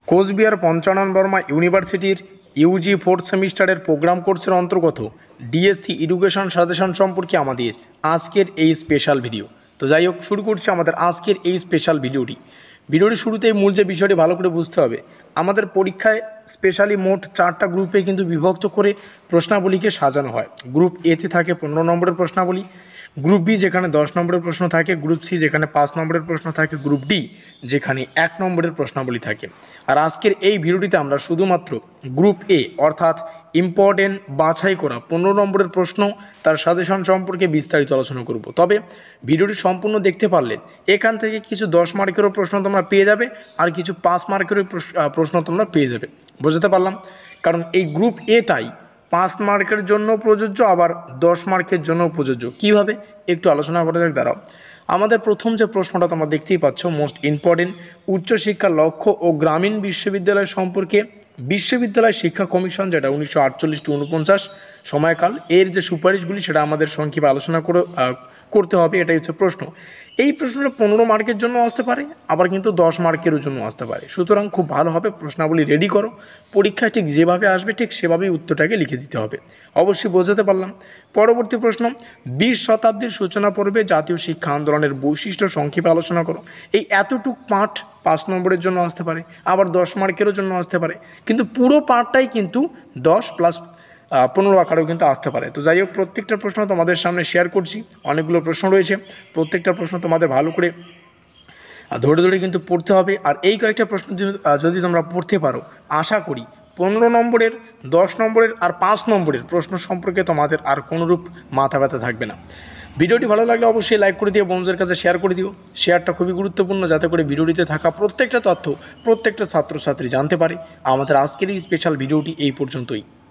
কোচবিহার পঞ্চানন বর্মা ইউনিভার্সিটির Yuji fourth সেমিস্টারের programme কোর্সের অন্তর্গত ডিএসসি এডুকেশন সাজেশন সম্পর্কে আমাদের আজকের এই স্পেশাল ভিডিও। তো যাই হোক, শুরু করছি আমাদের আজকের এই স্পেশাল ভিডিওটি শুরুতেই মূল যে বিষয়টি ভালো করে বুঝতে হবে, আমাদের পরীক্ষায় স্পেশালি মোট 4টা গ্রুপে কিন্তু বিভক্ত করে প্রশ্নাবলীকে সাজানো হয়। গ্রুপ এতে থাকে 15 নম্বরের প্রশ্নাবলী, গ্রুপ বি যেখানে 10 নম্বরের প্রশ্ন থাকে, গ্রুপ সি যেখানে 5 নম্বরের প্রশ্ন থাকে, গ্রুপ ডি যেখানে 1 নম্বরের প্রশ্নাবলী থাকে। আর আজকের এই ভিডিওটিতে আমরা শুধুমাত্র গ্রুপ এ অর্থাৎ ইম্পর্টেন্ট বাছাই করা 15 নম্বরের প্রশ্ন তার সাজেশন সম্পর্কে বিস্তারিত আলোচনা করব। তবে ভিডিওটি সম্পূর্ণ দেখতে পারলে এখান থেকে কিছু 10 মার্কেরও প্রশ্ন তোমরা পেয়ে যাবে, আর কিছু 5 মার্কেরও প্রশ্ন তোমরা পেয়ে যাবে। বুঝতে পারলাম? কারণ এই গ্রুপ এটাই 5 মার্কের জন্য প্রযোজ্য, আবার 10 মার্কের জন্য প্রযোজ্য। কিভাবে একটু আলোচনা করা যাক। দাঁড়াও, আমাদের প্রথম যে প্রশ্নটা তোমরা দেখতেই পাচ্ছ, মোস্ট ইম্পর্টেন্ট, উচ্চশিক্ষার লক্ষ্য ও গ্রামীণ বিশ্ববিদ্যালয় সম্পর্কে বিশ্ববিদ্যালয় শিক্ষা কমিশন, যেটা 1948-49 সময়কাল, এর যে সুপারিশগুলি সেটা আমাদের সংক্ষেপে আলোচনা করতে হবে। এটাই হচ্ছে প্রশ্ন। এই প্রশ্নটা 15 মার্কের জন্য আসতে পারে, আবার কিন্তু 10 মার্কের জন্য আসতে পারে। সুতরাং খুব ভালোভাবে প্রশ্নাবলী রেডি করো, পরীক্ষায় ঠিক যেভাবে আসবে ঠিক সেভাবেই উত্তরটাকে লিখে দিতে হবে। অবশ্যই বোঝাতে পারলাম। পরবর্তী প্রশ্ন, 20 শতাব্দীর সূচনা পর্বে জাতীয় শিক্ষা আন্দোলনের বৈশিষ্ট্য সংক্ষেপে আলোচনা করো। এই এতটুক পাঠ 5 নম্বরের জন্য আসতে পারে, আবার 10 মার্কেরও জন্য আসতে পারে, কিন্তু পুরো পাঠটাই কিন্তু 10 + 15 আকারেও কিন্তু আসতে পারে। তো যাই হোক, প্রত্যেকটা প্রশ্ন তোমাদের সামনে শেয়ার করছি। অনেকগুলো প্রশ্ন রয়েছে, প্রত্যেকটা প্রশ্ন তোমাদের ভালো করে ধরে ধরে কিন্তু পড়তে হবে। আর এই কয়েকটা প্রশ্ন যদি তোমরা পড়তে পারো, আশা করি 15 নম্বরের, 10 নম্বরের আর 5 নম্বরের প্রশ্ন সম্পর্কে তোমাদের আর কোনোরূপ মাথা ব্যথা থাকবে না। ভিডিওটি ভালো লাগলে অবশ্যই লাইক করে দিও, বন্ধুদের কাছে শেয়ার করে দিও। শেয়ারটা খুবই গুরুত্বপূর্ণ, যাতে করে ভিডিওটিতে থাকা প্রত্যেকটা তথ্য প্রত্যেকটা ছাত্রছাত্রী জানতে পারে। আমাদের আজকের এই স্পেশাল ভিডিওটি এই পর্যন্তই।